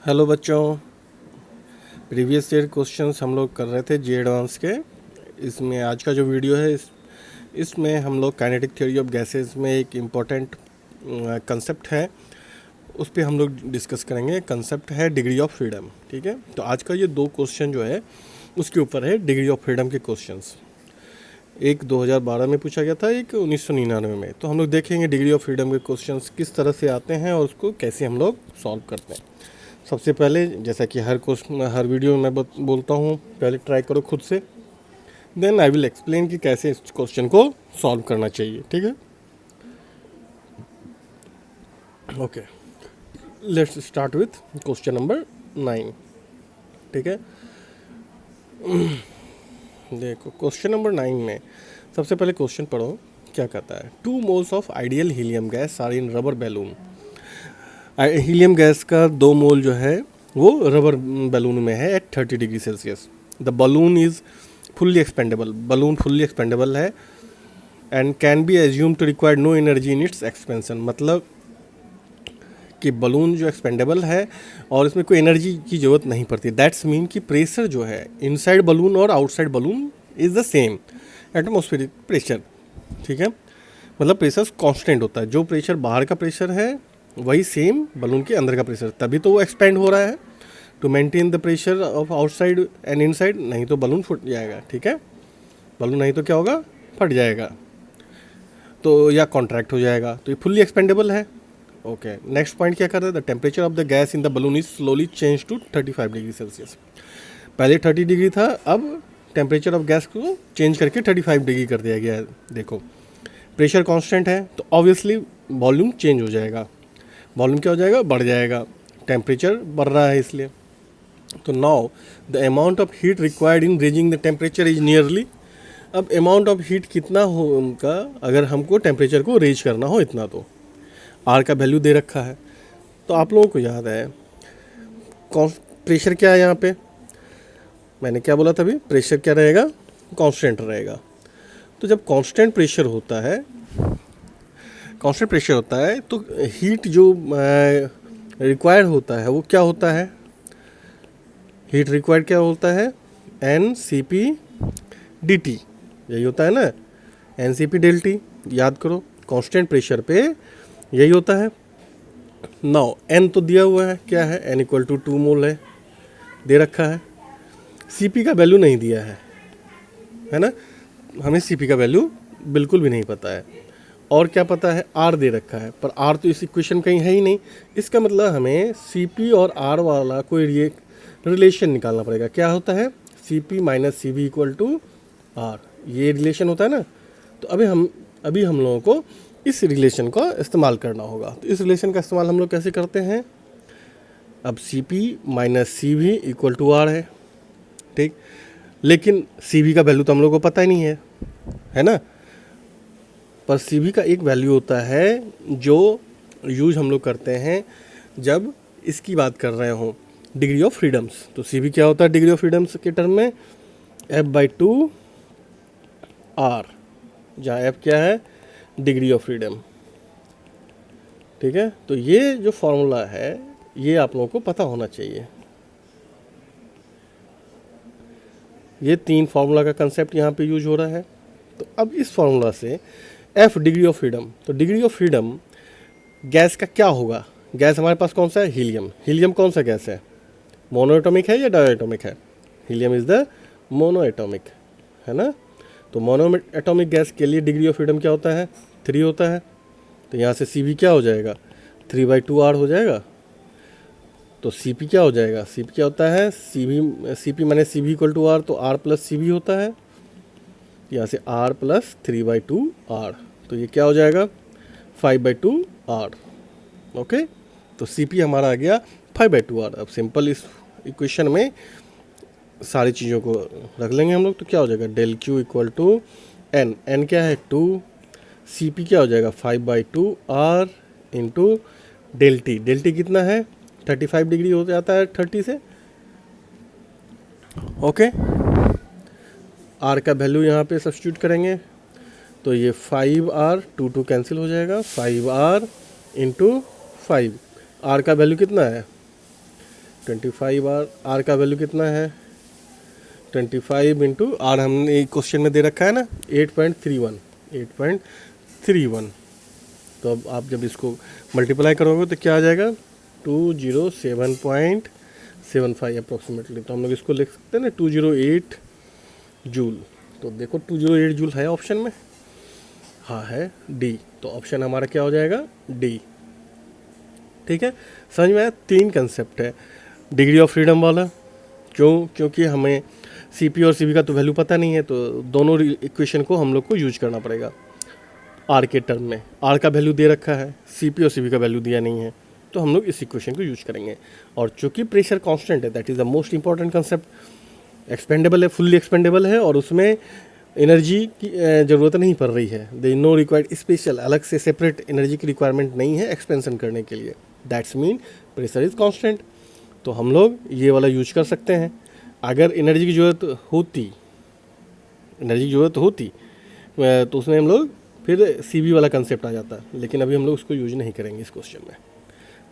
Hello बच्चों, previous year questions हम लोग कर रहे थे जी एडवांस के। इसमें आज का जो वीडियो है इसमें हम लोग काइनेटिक थ्योरी ऑफ गैसेस में एक इम्पॉर्टेंट कंसेप्ट है, उस पर हम लोग डिस्कस करेंगे। कंसेप्ट है डिग्री ऑफ फ्रीडम। ठीक है, तो आज का ये दो क्वेश्चन जो है उसके ऊपर है, डिग्री ऑफ फ्रीडम के क्वेश्चंस। एक 2012 में पूछा गया था, एक 1999 में। तो हम लोग देखेंगे डिग्री ऑफ फ्रीडम के क्वेश्चंस किस तरह से आते हैं और उसको कैसे हम लोग सॉल्व करते हैं। सबसे पहले, जैसा कि हर वीडियो में मैं बोलता हूँ, पहले ट्राई करो खुद से, देन आई विल एक्सप्लेन कि कैसे इस क्वेश्चन को सॉल्व करना चाहिए। ठीक है, okay, let's start with question number 9। ठीक है, देखो क्वेश्चन नंबर 9 में सबसे पहले क्वेश्चन पढ़ो क्या कहता है। 2 moles of ideal helium gas are in rubber balloon. Helium gas का 2 मोल जो है वो रबर बैलून में है at 30 degree Celsius. The balloon is fully expandable. Balloon fully expendable है and can be assume to require no energy in its expansion. मतलब कि balloon जो एक्सपेंडेबल है और इसमें कोई एनर्जी की ज़रूरत नहीं पड़ती। दैट्स मीन कि प्रेशर जो है इनसाइड बलून और outside balloon is the same atmospheric pressure. ठीक है, मतलब प्रेशर कांस्टेंट होता है। जो प्रेशर बाहर का प्रेशर है वही सेम बलून के अंदर का प्रेशर, तभी तो वो एक्सपेंड हो रहा है to maintain the pressure of outside and inside. नहीं तो बलून फट जाएगा। ठीक है, बलून नहीं तो क्या होगा, फट जाएगा, तो या कॉन्ट्रैक्ट हो जाएगा। तो ये फुल्ली एक्सपेंडेबल है। ओके, नेक्स्ट पॉइंट क्या कर रहा है, the temperature of the gas in the balloon is slowly change to 35 degree Celsius. पहले 30 डिग्री था, अब टेम्परेचर ऑफ गैस को चेंज करके 35 डिग्री कर दिया गया है। देखो प्रेशर कांस्टेंट है तो ऑब्वियसली वॉल्यूम चेंज हो जाएगा। वॉल्यूम क्या हो जाएगा, बढ़ जाएगा, टेम्परेचर बढ़ रहा है इसलिए। तो now the amount of heat required in raising the temperature is nearly. अब अमाउंट ऑफ हीट कितना हो उनका, अगर हमको टेम्परेचर को रेज करना हो इतना, तो आर का वैल्यू दे रखा है। तो आप लोगों को याद है प्रेशर क्या है यहाँ पे, मैंने क्या बोला था अभी, प्रेशर क्या रहेगा, कांस्टेंट रहेगा। तो जब कांस्टेंट प्रेशर होता है, कांस्टेंट प्रेशर होता है तो हीट जो रिक्वायर्ड होता है वो क्या होता है, हीट रिक्वायर्ड क्या होता है, N C P D T, यही होता है ना, N C P del T. याद करो कांस्टेंट प्रेशर पे यही होता है। नाउ एन तो दिया हुआ है, क्या है, एन इक्वल टू 2 मोल है, दे रखा है। सी पी का वैल्यू नहीं दिया है ना, हमें सी पी का वैल्यू बिल्कुल भी नहीं पता है। और क्या पता है, आर दे रखा है, पर आर तो इस इक्वेशन कहीं है ही नहीं। इसका मतलब हमें सी पी और आर वाला कोई रिलेशन निकालना पड़ेगा। क्या होता है, C P minus C V equal to R, ये रिलेशन होता है ना। तो अभी हम लोगों को इस रिलेशन का इस्तेमाल करना होगा। तो इस रिलेशन का इस्तेमाल हम लोग कैसे करते हैं, अब C P minus C V equal to R है। ठीक, लेकिन सी वी का वैल्यू तो हम लोग को पता ही नहीं है ना। पर सी वी का एक वैल्यू होता है जो यूज हम लोग करते हैं जब इसकी बात कर रहे हों, डिग्री ऑफ फ्रीडम्स। तो सी वी क्या होता है डिग्री ऑफ फ्रीडम्स के टर्म में, F/2 R, जहाँ F क्या है, डिग्री ऑफ फ्रीडम। ठीक है, तो ये जो फॉर्मूला है ये आप लोगों को पता होना चाहिए। ये 3 फार्मूला का कंसेप्ट यहाँ पे यूज हो रहा है। तो अब इस फार्मूला से F डिग्री ऑफ फ्रीडम, तो डिग्री ऑफ फ्रीडम गैस का क्या होगा, गैस हमारे पास कौन सा है, हीलियम। हीलियम कौन सा गैस है, मोनोएटॉमिक है या डायएटॉमिक है, हीलियम इज़ द मोनोएटॉमिक, है ना। तो मोनोएटॉमिक गैस के लिए डिग्री ऑफ फ्रीडम क्या होता है, 3 होता है। तो यहाँ से सी वी क्या हो जाएगा, 3/2 R हो जाएगा। तो सी पी क्या हो जाएगा, सी पी क्या होता है, C P minus C V equal to R, तो आर प्लस सी वी होता है। यहाँ से r प्लस 3/2 R, तो ये क्या हो जाएगा, 5/2 R। ओके, तो सी पी हमारा आ गया 5/2 R। अब सिंपल इस इक्वेशन में सारी चीज़ों को रख लेंगे हम लोग, तो क्या हो जाएगा, del Q equal to N, N क्या है 2, सी पी क्या हो जाएगा 5/2 R into del T. Del T कितना है, 35 डिग्री हो जाता है 30 से। ओके, आर का वैल्यू यहाँ पे सब्स्टिट्यूट करेंगे, तो ये 5R 2 कैंसिल हो जाएगा, 5R इंटू 5। आर का वैल्यू कितना है, 25 आर का वैल्यू कितना है 25 इंटू आर, हमने क्वेश्चन में दे रखा है ना 8.31। तो अब आप जब इसको मल्टीप्लाई करोगे तो क्या आ जाएगा 207.75 अप्रोक्सीमेटली। तो हम लोग इसको लिख सकते हैं ना 208 जूल। तो देखो 208 जूल है ऑप्शन में, हाँ है डी। तो ऑप्शन हमारा क्या हो जाएगा डी। ठीक है, समझ में आया। 3 कंसेप्ट है डिग्री ऑफ फ्रीडम वाला। क्योंकि हमें सीपी और सीबी का तो वैल्यू पता नहीं है, तो दोनों इक्वेशन को हम लोग को यूज करना पड़ेगा आर के टर्म में। आर का वैल्यू दे रखा है, सीपी और सीबी का वैल्यू दिया नहीं है, तो हम लोग इस इक्वेशन को यूज करेंगे। और चूँकि प्रेशर कांस्टेंट है, that is the most important concept. Expandable है, फुल्ली एक्सपेंडेबल है, और उसमें एनर्जी की ज़रूरत नहीं पड़ रही है। दे नो रिक्वायर्ड स्पेशल, अलग से सेपरेट एनर्जी की रिक्वायरमेंट नहीं है एक्सपेंशन करने के लिए। That's mean pressure is constant. तो हम लोग ये वाला यूज कर सकते हैं। अगर एनर्जी की ज़रूरत होती तो उसमें हम लोग फिर सीबी वाला कंसेप्ट आ जाता, लेकिन अभी हम लोग उसको यूज नहीं करेंगे इस क्वेश्चन में।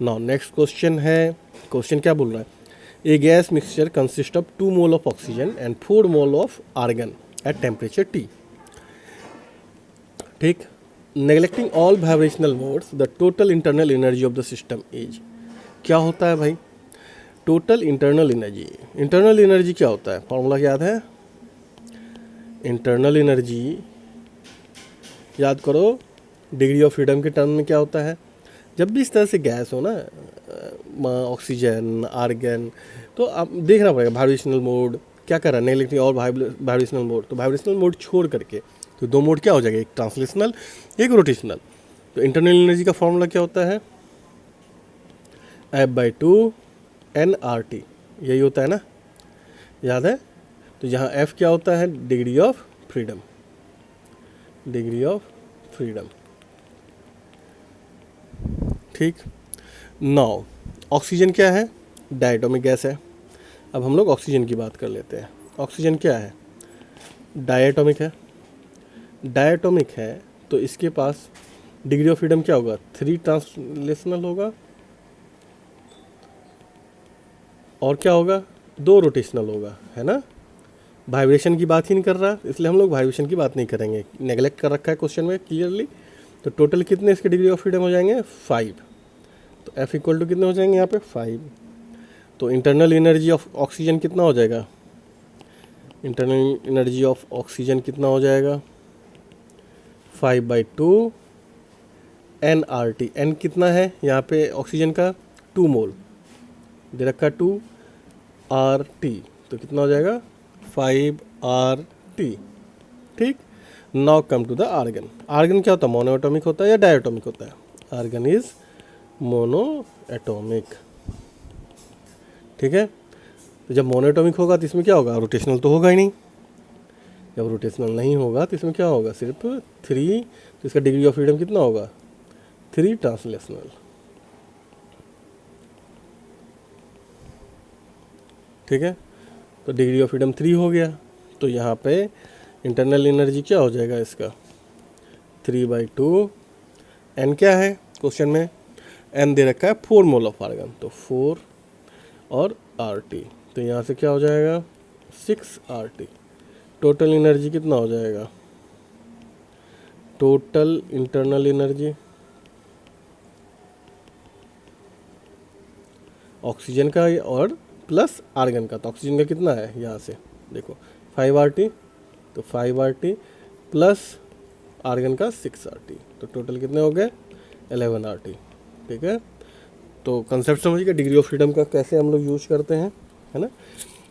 नाउ नेक्स्ट क्वेश्चन है, क्वेश्चन क्या बोल रहा है, a gas mixture consist of 2 mole of oxygen and 4 mole of argon at temperature T। ठीक, neglecting all vibrational modes the total internal energy of the system is. क्या होता है भाई total internal energy? Internal energy क्या होता है, formula याद है? इंटरनल एनर्जी याद करो, डिग्री ऑफ फ्रीडम के टर्म में क्या होता है, जब भी इस तरह से गैस हो ना, ऑक्सीजन आर्गन, तो आप देखना पड़ेगा वाइब्रेशनल मोड क्या कर रहा है, नेगलेक्टिंग और वाइब्रेशनल मोड। तो वाइब्रेशनल मोड छोड़ करके तो 2 मोड क्या हो जाएगा, एक ट्रांसलेशनल एक रोटेशनल। तो इंटरनल एनर्जी का फॉर्मूला क्या होता है, F/2 nRT, यही होता है ना, याद है? तो यहाँ F क्या होता है, degree of freedom, degree of freedom. ठीक, नाउ ऑक्सीजन क्या है, डायटोमिक गैस है। अब हम लोग ऑक्सीजन की बात कर लेते हैं। ऑक्सीजन क्या है, डायटोमिक है। डायटोमिक है तो इसके पास डिग्री ऑफ फ्रीडम क्या होगा, 3 ट्रांसलेशनल होगा, और क्या होगा 2 रोटेशनल होगा, है ना। वाइब्रेशन की बात ही नहीं कर रहा, इसलिए हम लोग वाइब्रेशन की बात नहीं करेंगे, नेगलेक्ट कर रखा है क्वेश्चन में क्लियरली। तो टोटल कितने इसके डिग्री ऑफ फ्रीडम हो जाएंगे 5। तो F इक्वल टू कितने हो जाएंगे यहाँ पे 5। तो इंटरनल एनर्जी ऑफ ऑक्सीजन कितना हो जाएगा, इंटरनल एनर्जी ऑफ ऑक्सीजन कितना हो जाएगा 5/2 nRT। n कितना है यहाँ पे ऑक्सीजन का 2 मोल दे रखा 2 RT, तो कितना हो जाएगा 5RT। ठीक, now come to the argon. Argon क्या होता है, मोनो एटॉमिक होता है या डायटोमिक होता है? Argon is mono atomic. ठीक है, तो जब मोनो एटॉमिक होगा तो इसमें क्या होगा, रोटेशनल तो होगा ही नहीं। जब रोटेशनल नहीं होगा तो इसमें क्या होगा, सिर्फ 3। तो इसका डिग्री ऑफ फ्रीडम कितना होगा 3 ट्रांसलेशनल। ठीक है, तो डिग्री ऑफ फ्रीडम 3 हो गया। तो यहाँ पे इंटरनल एनर्जी क्या हो जाएगा इसका 3/2। एन क्या है क्वेश्चन में, एन दे रखा है 4 मोल ऑफ आर्गन, तो 4 और RT, तो यहाँ से क्या हो जाएगा 6 RT। टोटल एनर्जी कितना हो जाएगा, टोटल इंटरनल एनर्जी ऑक्सीजन का और प्लस आर्गन का, तो ऑक्सीजन का कितना है यहाँ से देखो 5 RT, तो 5 RT प्लस आर्गन का 6 RT, तो टोटल कितने हो गए 11 RT। ठीक है, तो कंसेप्ट समझिए डिग्री ऑफ फ्रीडम का कैसे हम लोग यूज करते हैं, है ना।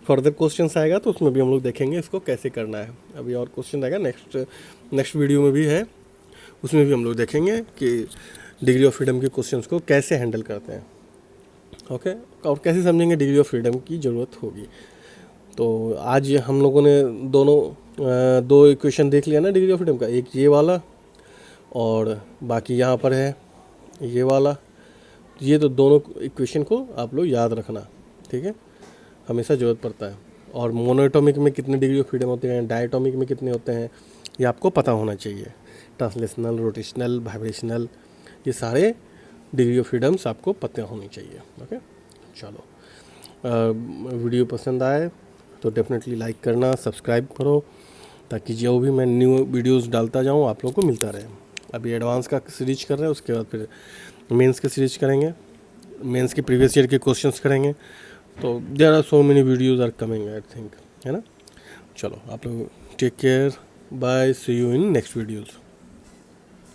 फर्दर क्वेश्चंस आएगा तो उसमें भी हम लोग देखेंगे इसको कैसे करना है। अभी और क्वेश्चन आएगा नेक्स्ट वीडियो में भी है, उसमें भी हम लोग देखेंगे कि डिग्री ऑफ फ्रीडम के क्वेश्चंस को कैसे हैंडल करते हैं। ओके, और कैसे समझेंगे डिग्री ऑफ फ्रीडम की ज़रूरत होगी। तो आज हम लोगों ने दो इक्वेशन देख लिया ना डिग्री ऑफ फ्रीडम का, एक ये वाला और बाकी यहाँ पर है ये वाला। ये तो दोनों इक्वेशन को आप लोग याद रखना, ठीक है, हमेशा ज़रूरत पड़ता है। और मोनोएटॉमिक में कितने डिग्री ऑफ फ्रीडम होते हैं, डायटोमिक में कितने होते हैं, ये आपको पता होना चाहिए। ट्रांसलेशनल, रोटेशनल, वाइब्रेशनल, ये सारे डिग्री ऑफ फ्रीडम्स आपको पता होनी चाहिए। ओके, चलो वीडियो पसंद आए तो डेफिनेटली लाइक करना, सब्सक्राइब करो, ताकि जो भी मैं न्यू वीडियोस डालता जाऊँ आप लोगों को मिलता रहे। अभी एडवांस का सीरीज कर रहे हैं, उसके बाद फिर मेंस के सीरीज करेंगे, मेंस के प्रीवियस ईयर के क्वेश्चंस करेंगे। तो there are so many videos are coming I think, है ना। चलो आप लोग take care, bye, see you in next videos.